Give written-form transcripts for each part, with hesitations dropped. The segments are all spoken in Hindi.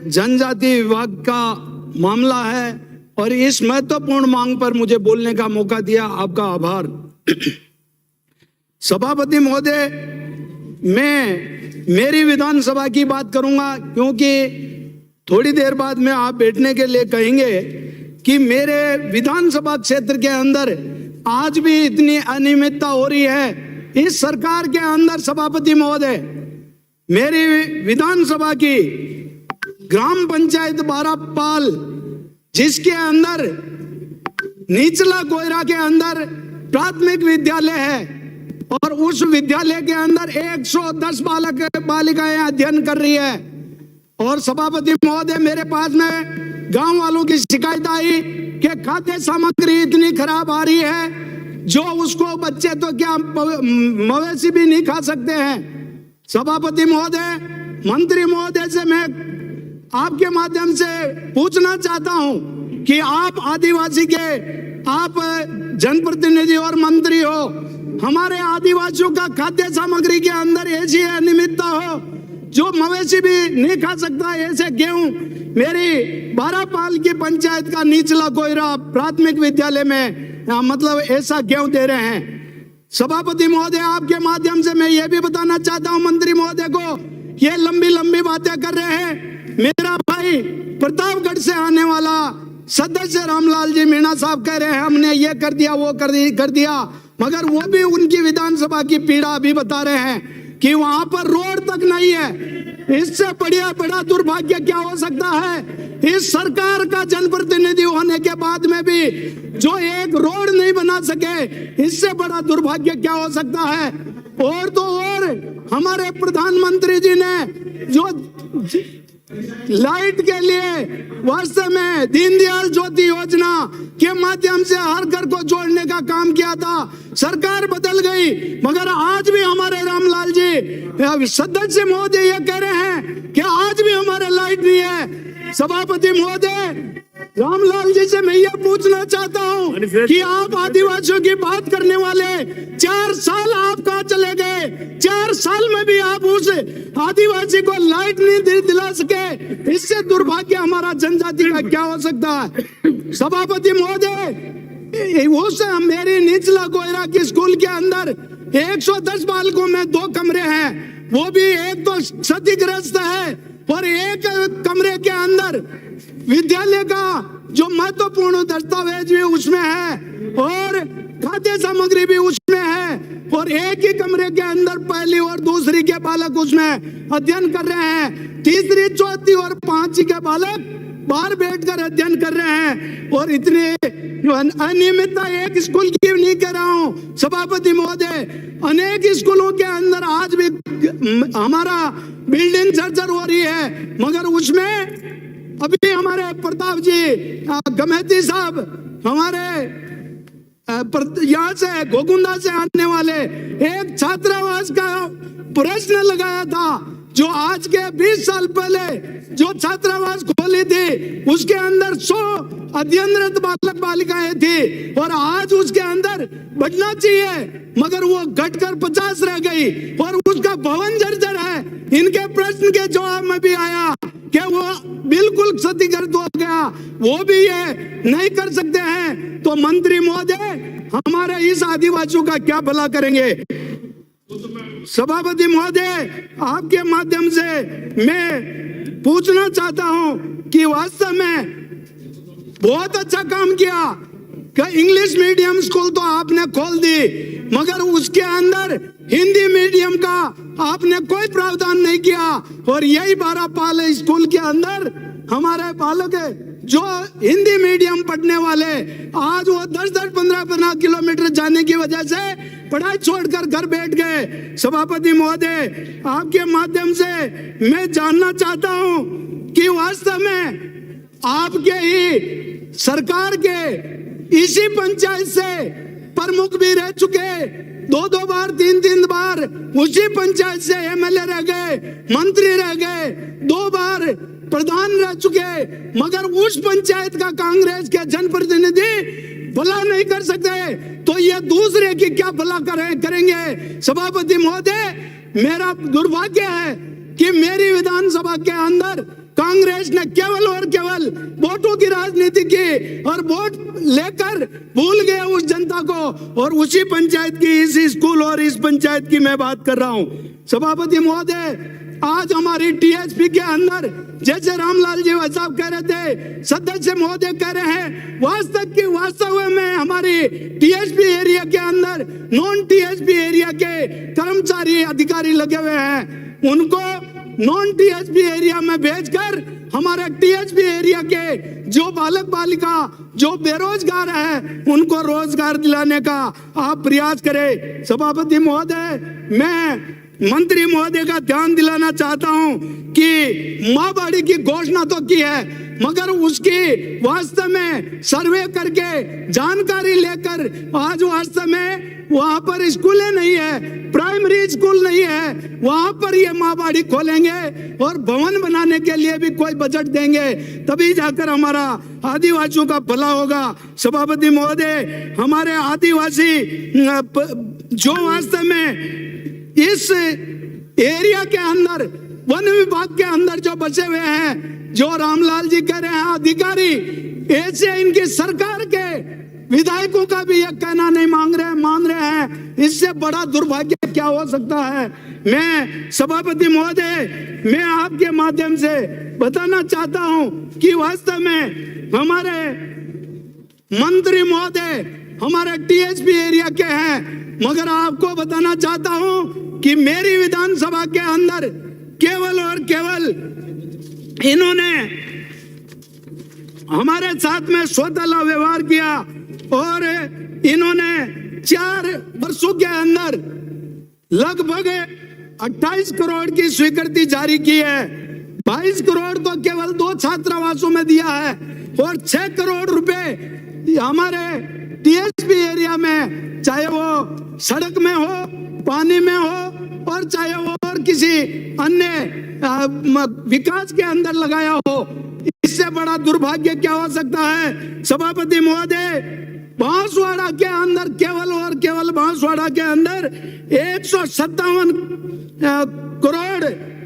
जनजाति विभाग का मामला है और इस महत्वपूर्ण मांग पर मुझे बोलने का मौका दिया, आपका आभार। सभापति महोदय, मैं मेरी विधानसभा की बात करूंगा क्योंकि थोड़ी देर बाद में आप बैठने के लिए कहेंगे कि मेरे विधानसभा क्षेत्र के अंदर आज भी इतनी अनियमितता हो रही है इस सरकार के अंदर। सभापति महोदय, मेरी विधानसभा की ग्राम पंचायत बारापाल, जिसके अंदर निचला कोयरा के अंदर प्राथमिक विद्यालय है और उस विद्यालय के अंदर 110 बालिकाएं अध्ययन कर रही है। और सभापति महोदय, मेरे पास में गांव वालों की शिकायत आई कि खाद्य सामग्री इतनी खराब आ रही है जो उसको बच्चे तो क्या मवेशी भी नहीं खा सकते हैं। सभापति महोदय, मंत्री महोदय से मैं आपके माध्यम से पूछना चाहता हूं कि आप आदिवासी के आप जनप्रतिनिधि और मंत्री हो, हमारे आदिवासियों का खाद्य सामग्री के अंदर ऐसी अनियमितता हो जो मवेशी भी नहीं खा सकता, ऐसे गेहूं मेरी बारापाल की पंचायत का निचला कोयरा प्राथमिक विद्यालय में मतलब ऐसा गेहूं दे रहे हैं। सभापति महोदय, आपके माध्यम से मैं ये भी बताना चाहता हूं मंत्री महोदय को, ये लंबी लंबी बातें कर रहे हैं। मेरा भाई प्रतापगढ़ से आने वाला सदस्य रामलाल जी मीणा साहब कह रहे हैं हमने ये कर दिया वो कर दिया, मगर वो भी उनकी विधानसभा की पीड़ा भी बता रहे हैं कि वहां पर रोड तक नहीं है। इससे बड़ा दुर्भाग्य क्या हो सकता है? इस सरकार का जनप्रतिनिधि होने के बाद में भी जो एक रोड नहीं बना सके, इससे बड़ा दुर्भाग्य क्या हो सकता है? और तो और हमारे प्रधानमंत्री जी ने जो लाइट के लिए वास्तव में दीनदयाल ज्योति योजना के माध्यम से हर घर को जोड़ने का काम किया था, सरकार बदल गई, मगर आज भी हमारे रामलाल जी सदस्य महोदय ये कह रहे हैं कि आज भी हमारे लाइट नहीं है। सभापति महोदय, रामलाल जी से मैं ये पूछना चाहता हूँ कि आप आदिवासियों की बात करने वाले 4 साल आप कहाँ चले गए? 4 साल में भी आप उस आदिवासी को लाइट नहीं दिला सके, इससे दुर्भाग्य हमारा जनजाति का क्या हो सकता है? सभापति महोदय, उस मेरी निचला कोयरा की स्कूल के अंदर 110 बालकों में 2 कमरे हैं, वो भी एक तो क्षतिग्रस्त है और एक कमरे के अंदर विद्यालय का जो महत्वपूर्ण दस्तावेज भी उसमें है और खाद्य सामग्री भी उसमें है और एक ही कमरे के अंदर पहली और दूसरी के बालक उसमें अध्ययन कर रहे हैं, तीसरी चौथी और 5वीं के बालक बाहर बैठकर अध्ययन कर रहे हैं। और इतनी अनियमितता एक स्कूल की नहीं कह रहा हूँ सभापति महोदय, अनेक स्कूलों के अंदर आज भी हमारा बिल्डिंग जर्जर हो रही है, मगर उसमें अभी हमारे प्रताप जी गमेती साहब हमारे यहाँ से गोकुंदा से आने वाले एक छात्रावास का प्रश्न लगाया था, जो आज के 20 साल पहले जो छात्रावास खोली थी उसके अंदर 100 अध्ययनरत बालक बालिकाएं थी और आज उसके अंदर बढ़ना चाहिए मगर वो घटकर 50 रह गई और उसका भवन जर्जर है। इनके प्रश्न के जवाब में भी आया कि वो बिल्कुल क्षतिग्रस्त हो गया, वो भी ये नहीं कर सकते हैं। तो मंत्री महोदय, हमारे इस आदिवासियों का क्या भला करेंगे? सभापति महोदय, आपके माध्यम से मैं पूछना चाहता हूं कि वास्तव में बहुत अच्छा काम किया कि इंग्लिश मीडियम स्कूल तो आपने खोल दी, मगर उसके अंदर हिंदी मीडियम का आपने कोई प्रावधान नहीं किया और यही बारापाल स्कूल के अंदर हमारे बालक जो हिंदी मीडियम पढ़ने वाले आज वो 10-10, 15-15 किलोमीटर जाने की वजह से पढ़ाई छोड़कर घर बैठ गए। सभापति महोदय, आपके माध्यम से मैं जानना चाहता हूं कि वास्तव में आपके ही सरकार के इसी पंचायत से प्रमुख भी रह चुके, 2-2 बार 3-3 बार उसी पंचायत से एमएलए रह गए, मंत्री रह गए, 2 बार प्रधान रह चुके, मगर उस पंचायत का कांग्रेस के जनप्रतिनिधि भला नहीं कर सकते, तो ये दूसरे की क्या भला करेंगे? सभापति महोदय, मेरा दुर्भाग्य है कि मेरी विधानसभा के अंदर कांग्रेस ने केवल और केवल वोटों की राजनीति की और वोट लेकर भूल गए उस जनता को। और उसी पंचायत की, इस स्कूल और इस पंचायत की मैं बात कर रहा हूं। सभापति महोदय, आज हमारी टीएचपी के अंदर जैसे रामलाल जी साहब कह रहे थे, सदस्य महोदय कह रहे हैं, वास्तव में हमारी टीएचपी एरिया के अंदर नॉन टीएचपी एरिया के कर्मचारी अधिकारी लगे हुए हैं। उनको नॉन टीएचपी एरिया में भेजकर हमारे टीएचपी एरिया के जो बालक बालिका जो बेरोजगार है उनको रोजगार दिलाने का आप प्रयास करें। सभापति महोदय, मैं मंत्री महोदय का ध्यान दिलाना चाहता हूं कि माँ बाड़ी की घोषणा तो की है, मगर उसकी वास्तव में सर्वे करके जानकारी लेकर आज वास्तव में वहां पर स्कूलें नहीं है, प्राइमरी स्कूल नहीं है, वहां पर ये माँ बाड़ी खोलेंगे और भवन बनाने के लिए भी कोई बजट देंगे, तभी जाकर हमारा आदिवासियों का भला होगा। सभापति महोदय, हमारे आदिवासी जो वास्तव में इस एरिया के अंदर वन विभाग के अंदर जो बचे हुए हैं, जो रामलाल जी कह रहे हैं अधिकारी, ऐसे इनकी सरकार के विधायकों का भी यह कहना नहीं मान रहे हैं। इससे बड़ा दुर्भाग्य क्या हो सकता है। मैं सभापति महोदय, मैं आपके माध्यम से बताना चाहता हूं कि वास्तव में हमारे मंत्री महोदय हमारे टीएचपी एरिया के हैं, मगर आपको बताना चाहता हूं कि मेरी विधानसभा के अंदर केवल और केवल इन्होंने हमारे साथ में सौतेला व्यवहार किया और इन्होंने 4 वर्षों के अंदर लगभग 28 करोड़ की स्वीकृति जारी की है। 22 करोड़ तो केवल 2 छात्रावासों में दिया है और 6 करोड़ रुपए हमारे टीएचपी एरिया में, चाहे वो सड़क में हो, पानी में हो और चाहे वो और किसी अन्य विकास के अंदर लगाया हो। इससे बड़ा दुर्भाग्य क्या हो सकता है। सभापति महोदय, बांसवाड़ा के अंदर केवल और केवल बांसवाड़ा के अंदर 157 करोड़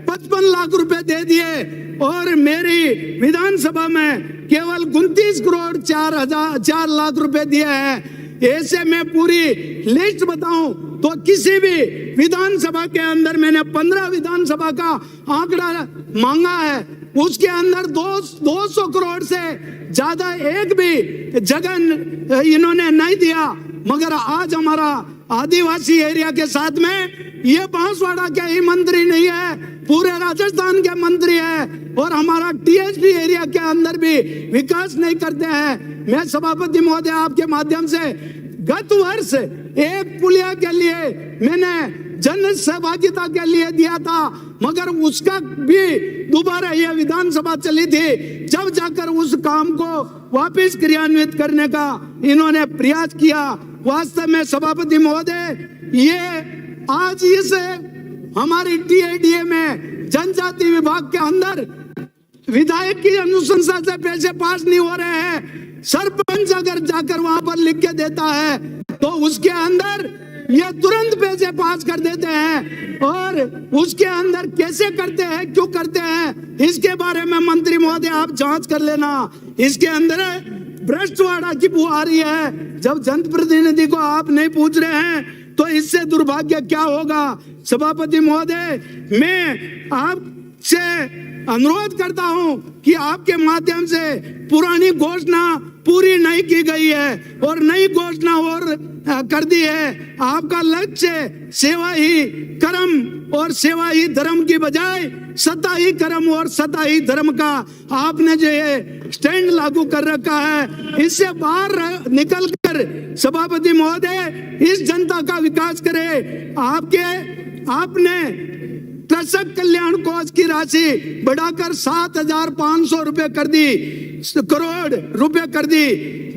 55 लाख रुपए दे दिए और मेरी विधानसभा में केवल 29 करोड़ 4 लाख रुपए दिए हैं। ऐसे में पूरी लिस्ट बताऊं तो किसी भी विधानसभा के अंदर मैंने 15 विधानसभा का आंकड़ा मांगा है, उसके अंदर 200 करोड़ से ज्यादा एक भी जगह इन्होंने नहीं दिया। मगर आज हमारा आदिवासी एरिया के साथ में ये बांसवाड़ा के ही मंत्री नहीं है, पूरे राजस्थान के मंत्री है और हमारा टीएचपी एरिया के अंदर भी विकास नहीं करते हैं। मैं सभापति महोदय आपके माध्यम से गत वर्ष एक पुलिया के लिए मैंने जन सहभागिता के लिए दिया था, मगर उसका भी दोबारा यह विधानसभा चली थी, जब जाकर उस काम को वापस क्रियान्वित करने का इन्होंने प्रयास किया। वास्तव में सभापति महोदय, ये आज इस हमारी टीएडीए में जनजाति विभाग के अंदर विधायक की अनुशंसा से पैसे पास नहीं हो रहे हैं। सरपंच अगर जाकर वहां पर लिख के देता है तो उसके अंदर ये तुरंत पैसे पास कर देते हैं और उसके अंदर कैसे करते हैं, क्यों करते हैं, इसके बारे में मंत्री महोदय आप जांच कर लेना। इसके अंदर भ्रष्टवाड़ा की बू आ रही है। जब जनप्रतिनिधि को आप नहीं पूछ रहे हैं तो इससे दुर्भाग्य क्या होगा। सभापति महोदय, मैं आपसे अनुरोध करता हूं कि आपके माध्यम से पुरानी घोषणा पूरी नहीं की गई है और नई घोषणा और कर दी है। आपका लक्ष्य सेवा ही कर्म और सेवा ही धर्म की बजाय सत्ता ही कर्म और सत्ता ही धर्म का आपने जो ये स्टैंड लागू कर रखा है, इससे बाहर निकलकर सभापति महोदय इस जनता का विकास करे। आपने कृषक कल्याण कोष की राशि बढ़ाकर 7,500 रुपए कर दी, करोड़ रुपए कर दी,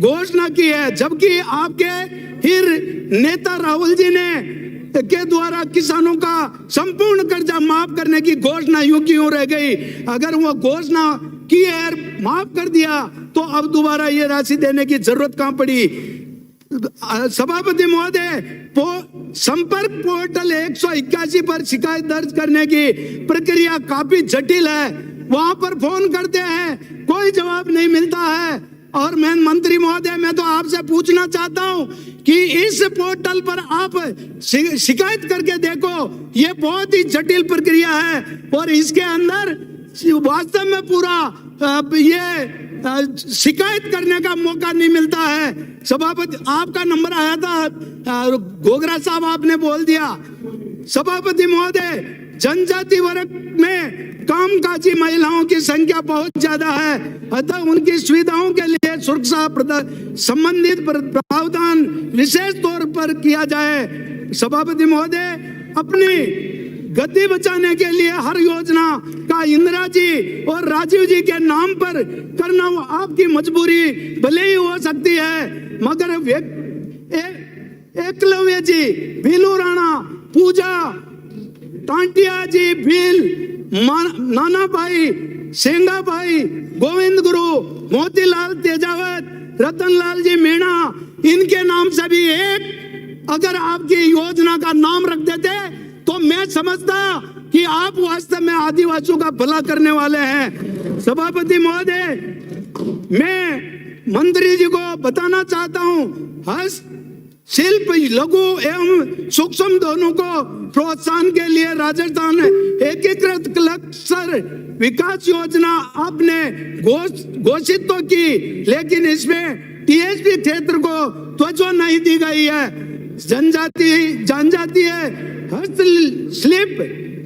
घोषणा की है, जबकि आपके फिर नेता राहुल जी ने के द्वारा किसानों का संपूर्ण कर्जा माफ करने की घोषणा यूं की यूं रह गई। अगर वो घोषणा की है, माफ कर दिया, तो अब दोबारा ये राशि देने की जरूरत कहां पड़ी। सभापति महोदय, संपर्क पोर्टल 181 पर शिकायत दर्ज करने की प्रक्रिया काफी जटिल है वहां पर फोन करते हैं, कोई जवाब नहीं मिलता है। और मैं मंत्री महोदय, मैं तो आपसे पूछना चाहता हूं कि इस पोर्टल पर आप शिकायत करके देखो, ये बहुत ही जटिल प्रक्रिया है और इसके अंदर वास्तव में पूरा ये शिकायत करने का मौका नहीं मिलता है। सभापति, आपका नंबर आया था, गोगरा साहब आपने बोल दिया। सभापति महोदय, जनजाति वर्ग में कामकाजी महिलाओं की संख्या बहुत ज्यादा है, अतः उनकी सुविधाओं के लिए सुरक्षा संबंधित प्रावधान विशेष तौर पर किया जाए। सभापति महोदय, अपनी गद्दी बचाने के लिए हर योजना का इंदिरा जी और राजीव जी के नाम पर करना आपकी मजबूरी भले ही हो सकती है, मगर एकलव्य जी, भीलू राणा, पूजा टांटिया जी, भील, नाना भाई, सेंगा भाई, गोविंद गुरु, मोतीलाल तेजावत, रतनलाल जी मीणा, इनके नाम से भी एक अगर आपकी योजना का नाम रख देते तो मैं समझता कि आप वास्तव में आदिवासियों का भला करने वाले हैं। सभापति महोदय, मैं मंत्री जी को बताना चाहता हूं, शिल्प, लघु एवं सूक्ष्म दोनों को प्रोत्साहन के लिए राजस्थान एकीकृत क्लस्टर विकास योजना आपने घोषित तो की, लेकिन इसमें टीएसपी क्षेत्र को तवज्जो नहीं दी गई है। जनजातीय हस्तशिल्प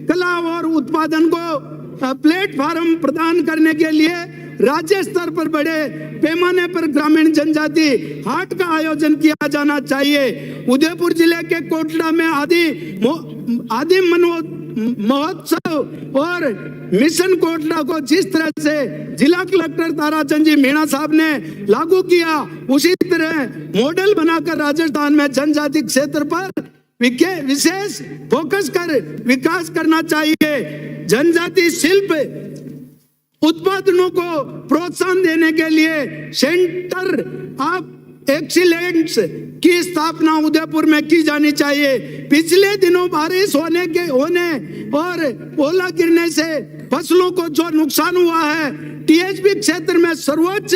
कला और उत्पादन को प्लेटफॉर्म प्रदान करने के लिए राज्य स्तर पर बड़े पैमाने पर ग्रामीण जनजाति हाट का आयोजन किया जाना चाहिए। उदयपुर जिले के कोटला में आदि महोत्सव और मिशन कोटला को जिस तरह से जिला कलेक्टर ताराचंद जी मीणा साहब ने लागू किया, उसी तरह मॉडल बनाकर राजस्थान में जनजाति क्षेत्र पर विशेष फोकस कर विकास करना चाहिए। जनजाति शिल्प उत्पादनों को प्रोत्साहन देने के लिए सेंटर ऑफ एक्सीलेंस की स्थापना उदयपुर में की जानी चाहिए। पिछले दिनों बारिश होने और ओला गिरने से फसलों को जो नुकसान हुआ है, टीएसपी क्षेत्र में सर्वोच्च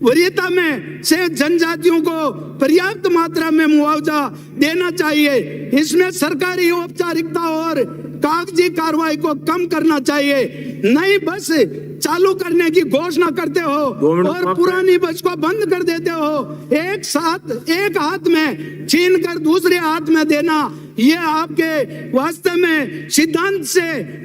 वरीयता में से जनजातियों को पर्याप्त मात्रा में मुआवजा देना चाहिए। इसमें सरकारी औपचारिकता और कागजी कार्रवाई को कम करना चाहिए। नई बस चालू करने की घोषणा करते हो और पुरानी बस को बंद कर देते हो। एक हाथ में छीन कर दूसरे हाथ में देना, ये आपके वास्तव में सिद्धांत से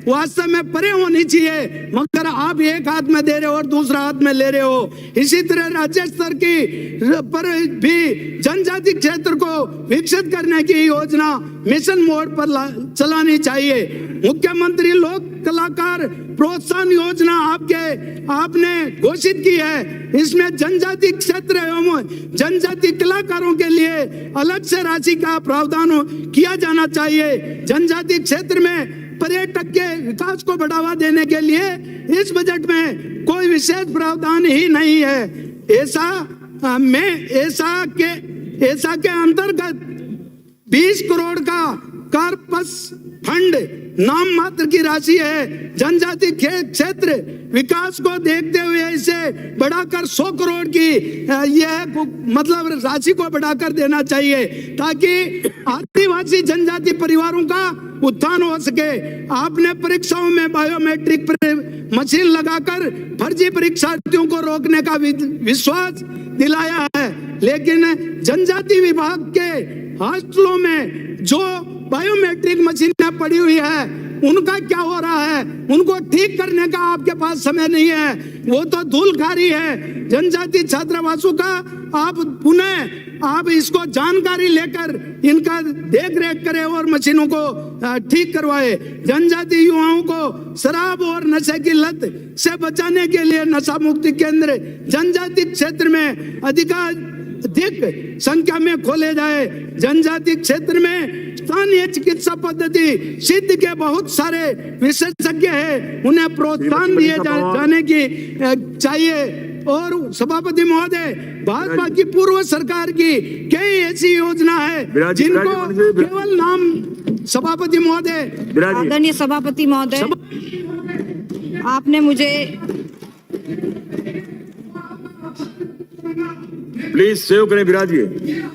वास्तव में परे होनी चाहिए, मगर आप एक हाथ में दे रहे हो और दूसरा हाथ में ले रहे हो। इसी तरह राज्य स्तर की पर भी जनजाति क्षेत्र को विकसित करने की योजना मिशन मोड पर चलानी चाहिए। मुख्यमंत्री लोक कलाकार प्रोत्साहन योजना आपने घोषित की है। इसमें जनजाति क्षेत्र एवं जनजाति कलाकारों के लिए अलग से राशि का प्रावधान किया जाना चाहिए। जनजाति क्षेत्र में पर्यटक के विकास को बढ़ावा देने के लिए इस बजट में कोई विशेष प्रावधान ही नहीं है। ऐसा के अंतर्गत 20 करोड़ का कार्पस फंड नाम मात्र की राशि है। जनजाति क्षेत्र विकास को देखते हुए इसे बढ़ाकर 100 करोड़ की यह मतलब राशि को बढ़ाकर देना चाहिए, ताकि आदिवासी जनजाति परिवारों का उत्थान हो सके। आपने परीक्षाओं में बायोमेट्रिक मशीन लगाकर फर्जी परीक्षार्थियों को रोकने का विश्वास दिलाया है, लेकिन जनजाति विभाग के हॉस्टलों में जो बायोमेट्रिक मशीनें पड़ी हुई है, उनका क्या हो रहा है? उनको ठीक करने का आपके पास समय नहीं है, वो तो धूलखारी है। जनजाति छात्रावासों का आप इसको जानकारी लेकर इनका देख रेख करें और मशीनों को ठीक करवाए। जनजाति युवाओं को शराब और नशे की लत से बचाने के लिए नशा मुक्ति केंद्र जनजाति क्षेत्र में अधिक संख्या में खोले जाए। जनजाति क्षेत्र में स्थानीय चिकित्सा पद्धति सिद्ध के बहुत सारे विशेषज्ञ हैं, उन्हें प्रोत्साहन दिए जाने की चाहिए। और सभापति महोदय, भाजपा की पूर्व सरकार की कई ऐसी योजना है जिनको केवल नाम, सभापति महोदय, आदरणीय सभापति महोदय, आपने मुझे प्लीज सेव करें विराजिए।